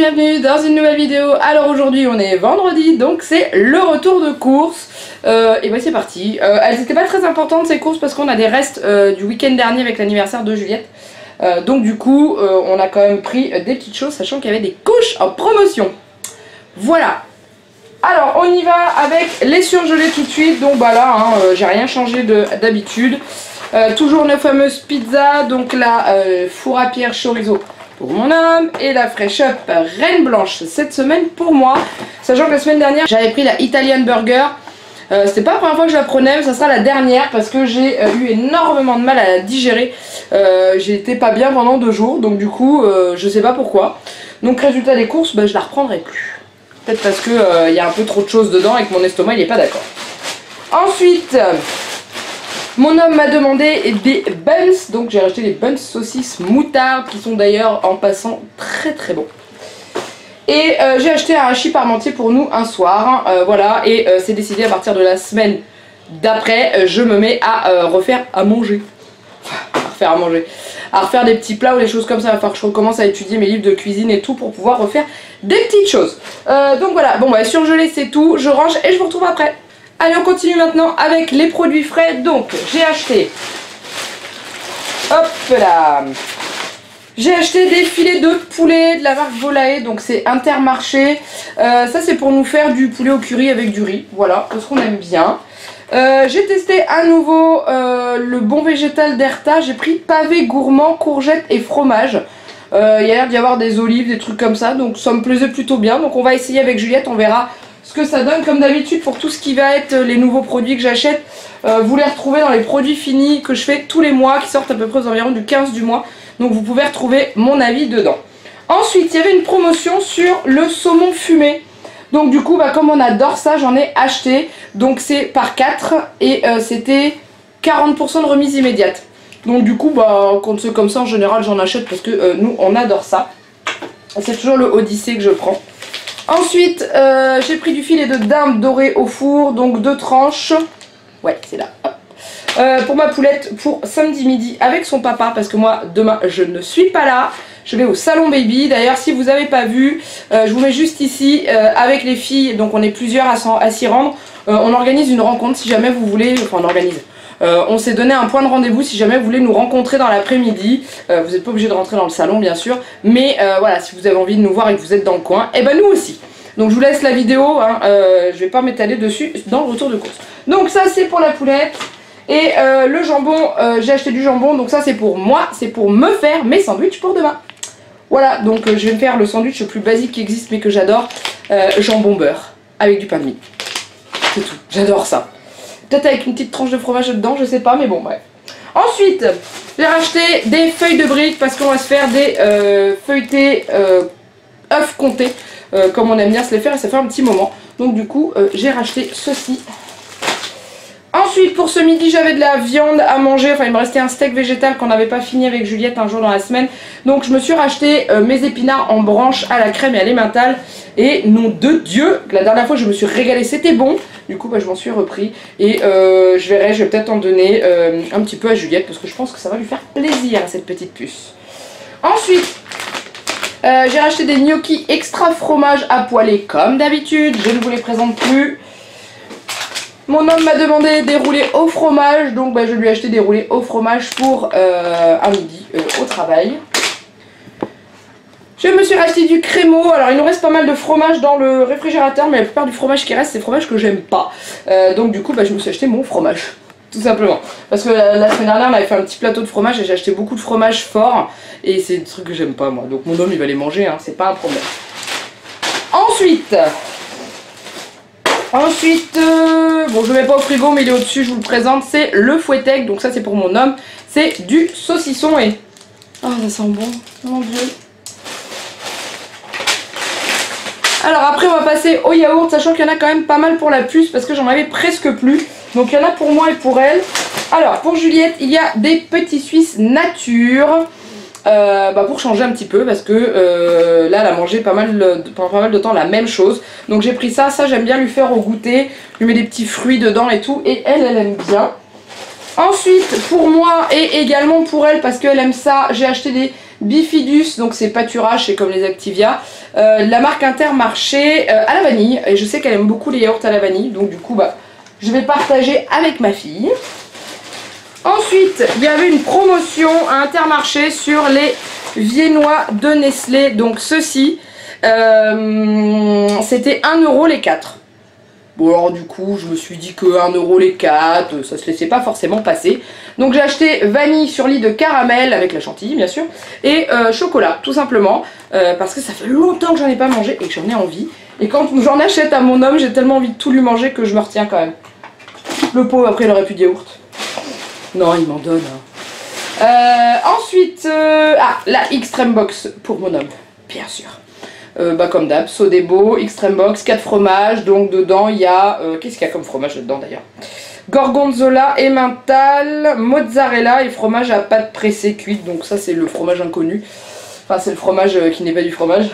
bienvenue dans une nouvelle vidéo. Alors aujourd'hui on est vendredi, donc c'est le retour de course. Et ben c'est parti. Elles n'étaient pas très importantes ces courses parce qu'on a des restes du week-end dernier avec l'anniversaire de Juliette. Donc du coup on a quand même pris des petites choses, sachant qu'il y avait des couches en promotion. Voilà. Alors on y va avec les surgelés tout de suite. Donc bah là j'ai rien changé d'habitude. Toujours nos fameuses pizzas, donc la four à pierre chorizo pour mon homme et la Fresh Up Reine Blanche cette semaine pour moi. Sachant que la semaine dernière j'avais pris la Italian Burger. C'était pas la première fois que je la prenais, mais ça sera la dernière parce que j'ai eu énormément de mal à la digérer. J'étais pas bien pendant 2 jours, donc du coup je sais pas pourquoi. Donc résultat des courses, bah, je la reprendrai plus. Peut-être parce que y a un peu trop de choses dedans et que mon estomac il est pas d'accord. Ensuite, mon homme m'a demandé des buns, donc j'ai acheté des buns saucisses moutarde qui sont d'ailleurs en passant très très bons. Et j'ai acheté un hachis parmentier pour nous un soir, voilà, et c'est décidé à partir de la semaine d'après, je me mets à refaire à manger. Enfin, à refaire des petits plats ou des choses comme ça. Il va falloir que je recommence à étudier mes livres de cuisine et tout pour pouvoir refaire des petites choses. Donc voilà, bon bah surgelé c'est tout, je range et je vous retrouve après. Allez, on continue maintenant avec les produits frais. Donc j'ai acheté, hop là, j'ai acheté des filets de poulet de la marque Volae, donc c'est Intermarché. Ça c'est pour nous faire du poulet au curry avec du riz, voilà, parce qu'on aime bien. J'ai testé à nouveau le bon végétal d'Erta. J'ai pris pavé gourmand, courgettes et fromage. Il y a l'air d'y avoir des olives, des trucs comme ça, donc ça me plaisait plutôt bien. Donc on va essayer avec Juliette, on verra ce que ça donne. Comme d'habitude pour tout ce qui va être les nouveaux produits que j'achète, vous les retrouvez dans les produits finis que je fais tous les mois, qui sortent à peu près aux environs du 15 du mois. Donc vous pouvez retrouver mon avis dedans. Ensuite il y avait une promotion sur le saumon fumé. Donc du coup bah, comme on adore ça, j'en ai acheté. Donc c'est par 4 et c'était 40% de remise immédiate. Donc du coup bah, quand c'est comme ça en général j'en achète parce que nous on adore ça. C'est toujours le Odyssée que je prends. Ensuite j'ai pris du filet de dinde doré au four, donc 2 tranches. Ouais c'est là. Pour ma poulette pour samedi midi avec son papa parce que moi demain je ne suis pas là. Je vais au salon baby. D'ailleurs si vous n'avez pas vu, je vous mets juste ici avec les filles, donc on est plusieurs à s'y rendre. On organise une rencontre si jamais vous voulez, enfin on organise. On s'est donné un point de rendez-vous si jamais vous voulez nous rencontrer dans l'après-midi. Vous n'êtes pas obligé de rentrer dans le salon bien sûr, mais voilà, si vous avez envie de nous voir et que vous êtes dans le coin, et ben nous aussi. Donc je vous laisse la vidéo, hein, je vais pas m'étaler dessus dans le retour de course. Donc ça c'est pour la poulette. Et le jambon, j'ai acheté du jambon, donc ça c'est pour moi, c'est pour me faire mes sandwichs pour demain. Voilà, donc je vais me faire le sandwich le plus basique qui existe mais que j'adore, jambon beurre avec du pain de mie. C'est tout, j'adore ça. Peut-être avec une petite tranche de fromage dedans, je sais pas, mais bon bref. Ensuite, j'ai racheté des feuilles de briques parce qu'on va se faire des feuilletés œufs comtés, comme on aime bien se les faire et ça fait un petit moment. Donc du coup, j'ai racheté ceci. Ensuite pour ce midi j'avais de la viande à manger, enfin il me restait un steak végétal qu'on n'avait pas fini avec Juliette un jour dans la semaine. Donc je me suis racheté mes épinards en branche à la crème et à l'emmental. Et nom de Dieu, la dernière fois je me suis régalée, c'était bon. Du coup bah, je m'en suis repris et je vais peut-être en donner un petit peu à Juliette parce que je pense que ça va lui faire plaisir à cette petite puce. Ensuite j'ai racheté des gnocchis extra fromage à poêler comme d'habitude, je ne vous les présente plus. Mon homme m'a demandé des roulés au fromage, donc bah, je lui ai acheté des roulés au fromage pour un midi au travail. Je me suis racheté du crémeau. Alors il nous reste pas mal de fromage dans le réfrigérateur, mais la plupart du fromage qui reste c'est fromage que j'aime pas. Donc du coup bah, je me suis acheté mon fromage, tout simplement. Parce que la semaine dernière on avait fait un petit plateau de fromage et j'ai acheté beaucoup de fromage fort. Et c'est des trucs que j'aime pas moi, donc mon homme il va les manger, hein, c'est pas un problème. Ensuite, bon je le mets pas au frigo mais il est au-dessus, je vous le présente, c'est le Fouettec, donc ça c'est pour mon homme, c'est du saucisson et... Oh ça sent bon, mon dieu. Alors après on va passer au yaourt, sachant qu'il y en a quand même pas mal pour la puce parce que j'en avais presque plus. Donc il y en a pour moi et pour elle. Alors pour Juliette, il y a des petits Suisses nature. Bah pour changer un petit peu parce que là elle a mangé pendant pas mal de temps la même chose, donc j'ai pris ça j'aime bien lui faire au goûter, je lui mets des petits fruits dedans et tout et elle aime bien. Ensuite pour moi et également pour elle parce qu'elle aime ça, j'ai acheté Bifidus, donc c'est pâturage, c'est comme les Activia. La marque Intermarché à la vanille. Et je sais qu'elle aime beaucoup les yaourts à la vanille. Donc du coup, bah, je vais partager avec ma fille. Ensuite, il y avait une promotion à Intermarché sur les viennois de Nestlé. Donc ceux-ci, c'était 1 € les 4. Bon alors du coup je me suis dit que 1 € les 4, ça se laissait pas forcément passer. Donc j'ai acheté vanille sur lit de caramel avec la chantilly bien sûr. Et chocolat tout simplement. Parce que ça fait longtemps que j'en ai pas mangé et que j'en ai envie. Et quand j'en achète à mon homme j'ai tellement envie de tout lui manger que je me retiens quand même. Le pauvre après il aurait plus de yaourt. Non il m'en donne. Ensuite, la Extreme Box pour mon homme, bien sûr. Bah comme d'hab, Sodebo, Extreme Box, 4 fromages, donc dedans il y a, qu'est-ce qu'il y a comme fromage dedans d'ailleurs? Gorgonzola, emmental, mozzarella et fromage à pâte pressée cuite, donc ça c'est le fromage inconnu. Enfin c'est le fromage qui n'est pas du fromage.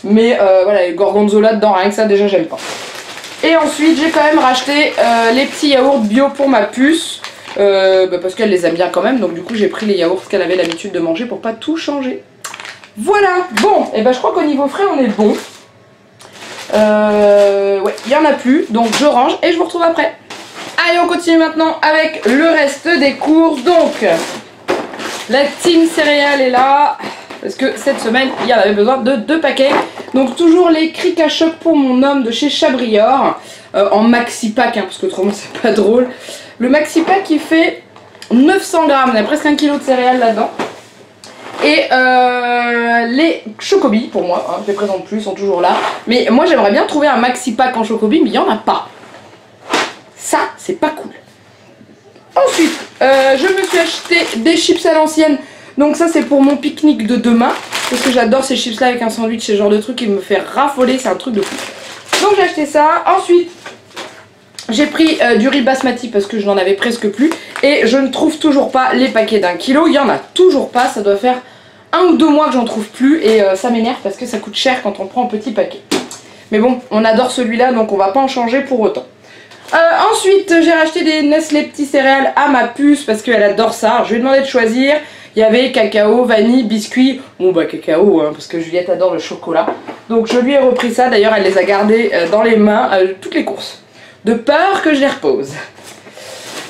Mais voilà, les gorgonzola dedans, rien que ça déjà j'aime pas. Et ensuite j'ai quand même racheté les petits yaourts bio pour ma puce. Parce qu'elle les aime bien quand même, donc du coup j'ai pris les yaourts qu'elle avait l'habitude de manger pour pas tout changer. Voilà, bon, et ben je crois qu'au niveau frais on est bon. Ouais, il n'y en a plus, donc je range et je vous retrouve après. Allez, on continue maintenant avec le reste des courses. Donc, la team céréales est là, parce que cette semaine il y en avait besoin de 2 paquets. Donc toujours les crics à choc pour mon homme de chez Chabrior, en maxi pack, hein, parce que autrement c'est pas drôle. Le maxi pack il fait 900 grammes, il y a presque 1 kg de céréales là-dedans. Et les Chocobi, pour moi, hein, je les présente plus, ils sont toujours là. Mais moi j'aimerais bien trouver un maxi pack en Chocobi, mais il n'y en a pas. Ça, c'est pas cool. Ensuite, je me suis acheté des chips à l'ancienne. Donc ça c'est pour mon pique-nique de demain. Parce que j'adore ces chips là avec un sandwich, ce genre de truc qui me fait raffoler, c'est un truc de fou. Donc j'ai acheté ça. Ensuite, j'ai pris du riz basmati parce que je n'en avais presque plus. Et je ne trouve toujours pas les paquets d'1 kg. Il n'y en a toujours pas, ça doit faire 1 ou 2 mois que j'en trouve plus. Et ça m'énerve parce que ça coûte cher quand on prend un petit paquet. Mais bon, on adore celui-là donc on va pas en changer pour autant. Ensuite, j'ai racheté des Nestlé petits céréales à ma puce parce qu'elle adore ça. Alors, je lui ai demandé de choisir. Il y avait cacao, vanille, biscuit. Bon bah cacao, hein, parce que Juliette adore le chocolat. Donc je lui ai repris ça. D'ailleurs, elle les a gardés dans les mains toutes les courses. De peur que je les repose.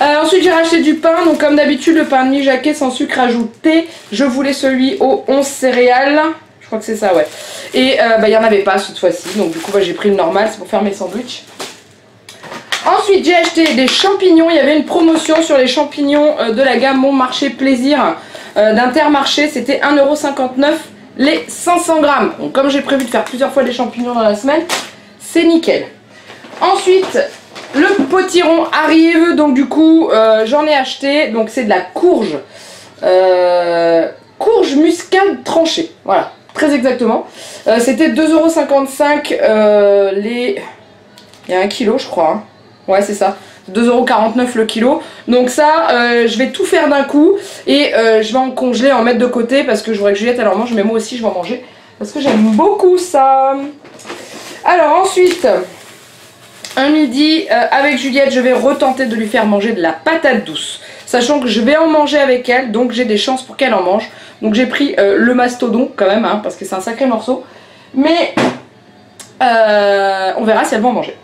Ensuite, j'ai racheté du pain. Donc comme d'habitude, le pain de mie Jacquet sans sucre ajouté. Je voulais celui aux 11 céréales. Je crois que c'est ça, ouais. Et il n'y en avait pas cette fois-ci. Donc du coup, j'ai pris le normal. C'est pour faire mes sandwichs. Ensuite j'ai acheté des champignons, il y avait une promotion sur les champignons de la gamme Mon Marché Plaisir d'Intermarché, c'était 1,59 € les 500 grammes. Donc comme j'ai prévu de faire plusieurs fois des champignons dans la semaine, c'est nickel. Ensuite le potiron arrive, donc du coup j'en ai acheté, donc c'est de la courge, courge muscade tranchée, voilà, très exactement. C'était 2,55 € les... il y a 1 kg je crois, hein. Ouais c'est ça, 2,49 € le kilo. Donc ça, je vais tout faire d'un coup. Et je vais en congeler, en mettre de côté. Parce que je voudrais que Juliette elle en mange. Mais moi aussi je vais en manger. Parce que j'aime beaucoup ça. Alors ensuite, un midi avec Juliette, je vais retenter de lui faire manger de la patate douce. Sachant que je vais en manger avec elle. Donc j'ai des chances pour qu'elle en mange. Donc j'ai pris le mastodon quand même. Hein, parce que c'est un sacré morceau. Mais on verra si elle va en manger.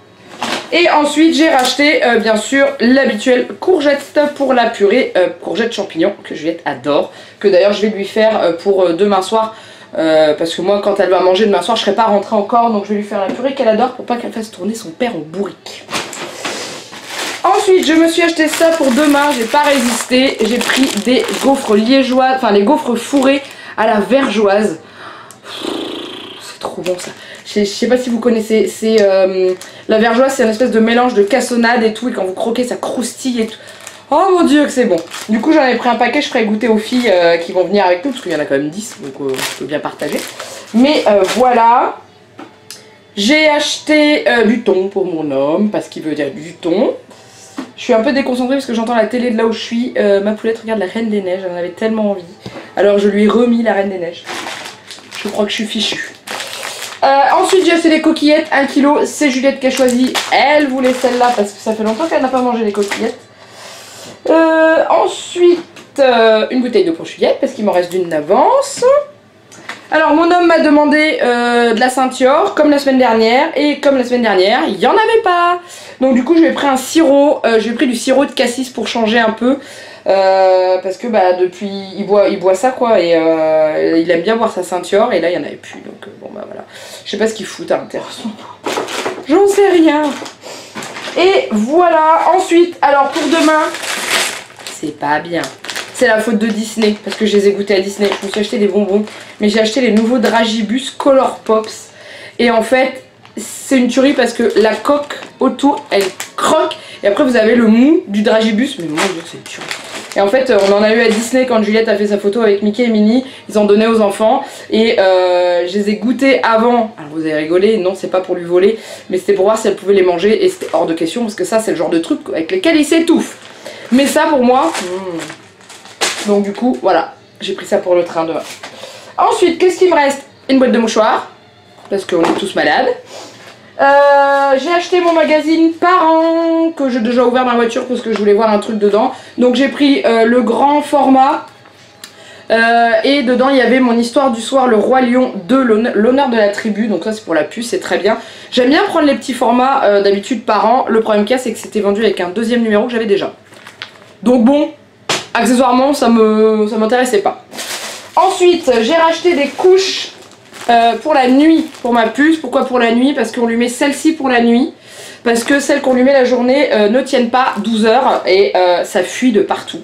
Et ensuite j'ai racheté bien sûr l'habituelle courgette pour la purée, courgette champignon que Juliette adore, que d'ailleurs je vais lui faire pour demain soir, parce que moi quand elle va manger demain soir je serai pas rentrée encore, donc je vais lui faire la purée qu'elle adore pour pas qu'elle fasse tourner son père en bourrique. Ensuite je me suis acheté ça pour demain, j'ai pas résisté, j'ai pris des gaufres liégeoises, enfin les gaufres fourrées à la vergeoise. C'est trop bon ça. Je sais pas si vous connaissez, c'est la vergeoise, c'est une espèce de mélange de cassonade et tout, et quand vous croquez ça croustille et tout. Oh mon dieu que c'est bon. Du coup j'en ai pris un paquet, je ferai goûter aux filles qui vont venir avec nous, parce qu'il y en a quand même 10, donc je peux bien partager. Mais voilà, j'ai acheté du thon pour mon homme, parce qu'il veut dire du thon. Je suis un peu déconcentrée parce que j'entends la télé de là où je suis. Ma poulette regarde la Reine des Neiges, elle en avait tellement envie. Alors je lui ai remis la Reine des Neiges. Je crois que je suis fichue. Ensuite j'ai acheté des coquillettes, 1 kg, c'est Juliette qui a choisi, elle voulait celle-là parce que ça fait longtemps qu'elle n'a pas mangé les coquillettes. Ensuite une bouteille d'eau pour Juliette parce qu'il m'en reste d'une d'avance. Alors mon homme m'a demandé de la Saint-Yor comme la semaine dernière, et comme la semaine dernière il n'y en avait pas. Donc du coup je lui ai pris un sirop, j'ai pris du sirop de cassis pour changer un peu. Parce que bah depuis il boit ça quoi, et il aime bien boire sa Saint-Yor, et là il n'y en avait plus, donc bon bah voilà. Je sais pas ce qu'il fout à l'intérieur, j'en sais rien. Et voilà, ensuite alors pour demain, c'est pas bien. C'est la faute de Disney, parce que je les ai goûtés à Disney. Je me suis acheté des bonbons, mais j'ai acheté les nouveaux Dragibus Color Pops. Et en fait, c'est une tuerie parce que la coque autour, elle croque. Et après, vous avez le mou du Dragibus. Mais mon dieu, c'est une tuerie. Et en fait, on en a eu à Disney quand Juliette a fait sa photo avec Mickey et Minnie. Ils en donnaient aux enfants. Et je les ai goûtés avant. Alors vous avez rigolé, non, c'est pas pour lui voler. Mais c'était pour voir si elle pouvait les manger. Et c'était hors de question, parce que ça, c'est le genre de truc avec lesquels il s'étouffe. Mais ça, pour moi... Donc du coup, voilà, j'ai pris ça pour le train demain. Ensuite, qu'est-ce qu'il me reste? Une boîte de mouchoirs, parce qu'on est tous malades. J'ai acheté mon magazine Parents, que j'ai déjà ouvert dans la voiture parce que je voulais voir un truc dedans. Donc j'ai pris le grand format. Et dedans il y avait mon histoire du soir, le roi lion 2, l'honneur de la tribu. Donc ça c'est pour la puce, c'est très bien. J'aime bien prendre les petits formats d'habitude Parents. Le problème qu'il y a, c'est que c'était vendu avec un deuxième numéro que j'avais déjà. Donc bon... accessoirement, ça m'intéressait pas. Ensuite, j'ai racheté des couches pour la nuit, pour ma puce. Pourquoi pour la nuit? Parce qu'on lui met celle-ci pour la nuit. Parce que celles qu'on lui met la journée ne tiennent pas 12 heures et ça fuit de partout.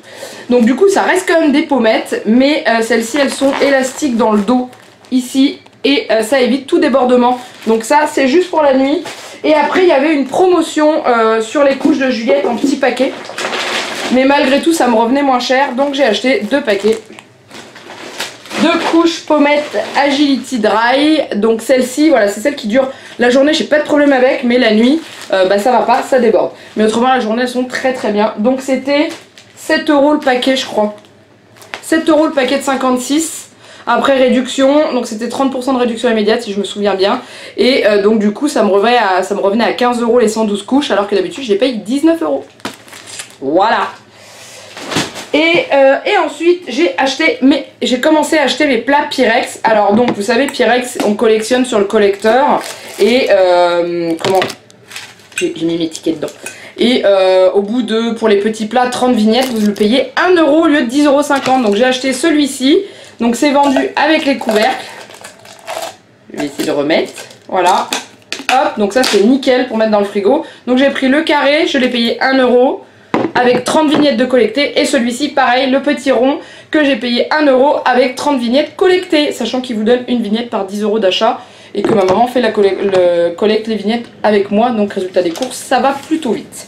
Donc du coup, ça reste quand même des pommettes. Mais celles-ci, elles sont élastiques dans le dos, ici. Et ça évite tout débordement. Donc ça, c'est juste pour la nuit. Et après, il y avait une promotion sur les couches de Juliette en petits paquets. Mais malgré tout, ça me revenait moins cher, donc j'ai acheté 2 paquets. 2 couches pommettes Agility Dry. Donc celle-ci, voilà, c'est celle qui dure la journée, j'ai pas de problème avec, mais la nuit, bah ça va pas, ça déborde. Mais autrement, la journée, elles sont très très bien. Donc c'était 7 € le paquet, je crois. 7 € le paquet de 56. Après réduction, donc c'était 30% de réduction immédiate si je me souviens bien. Et donc du coup, ça me revenait à 15 € les 112 couches, alors que d'habitude, je les paye 19 €. Voilà. Et ensuite j'ai commencé à acheter mes plats Pyrex. Alors donc vous savez, Pyrex on collectionne sur le collecteur. Et comment, j'ai mis mes tickets dedans. Et au bout de, pour les petits plats, 30 vignettes, vous le payez 1 € au lieu de 10,50 €. Donc j'ai acheté celui-ci. Donc c'est vendu avec les couvercles. Je vais essayer de remettre. Voilà. Hop, donc ça c'est nickel pour mettre dans le frigo. Donc j'ai pris le carré, je l'ai payé 1 € avec 30 vignettes de collectées. Et celui-ci pareil, le petit rond, que j'ai payé 1 € avec 30 vignettes collectées. Sachant qu'il vous donne une vignette par 10 € d'achat. Et que ma maman fait collecte les vignettes avec moi. Donc résultat des courses, ça va plutôt vite.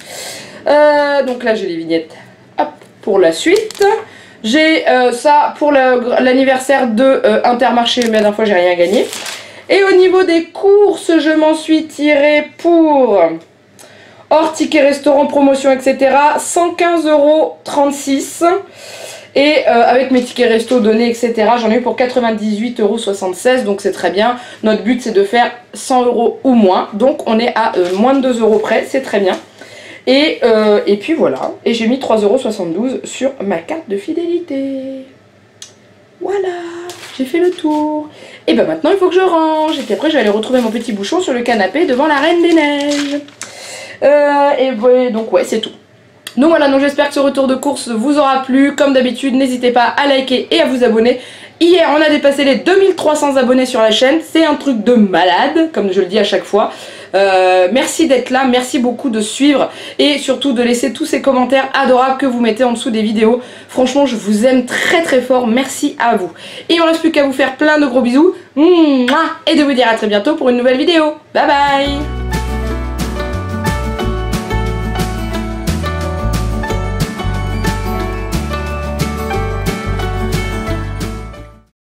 Donc là j'ai les vignettes, hop, pour la suite. J'ai ça pour l'anniversaire de Intermarché, mais la dernière fois j'ai rien gagné. Et au niveau des courses, je m'en suis tirée pour, hors ticket restaurant, promotion, etc., 115,36 €. Et avec mes tickets resto donnés, etc., j'en ai eu pour 98,76 €, donc c'est très bien. Notre but c'est de faire 100 € ou moins, donc on est à moins de 2 € près, c'est très bien. Et puis voilà, et j'ai mis 3,72 € sur ma carte de fidélité. Voilà, j'ai fait le tour. Et ben maintenant il faut que je range. Et puis après je vais aller retrouver mon petit bouchon sur le canapé devant la Reine des Neiges. Et ouais, donc ouais, c'est tout. Donc voilà, donc j'espère que ce retour de course vous aura plu. Comme d'habitude, n'hésitez pas à liker et à vous abonner. Hier, on a dépassé les 2300 abonnés sur la chaîne. C'est un truc de malade, comme je le dis à chaque fois. Merci d'être là, merci beaucoup de suivre et surtout de laisser tous ces commentaires adorables que vous mettez en dessous des vidéos. Franchement, je vous aime très très fort, merci à vous. Et il ne me reste plus qu'à vous faire plein de gros bisous et de vous dire à très bientôt pour une nouvelle vidéo. Bye bye.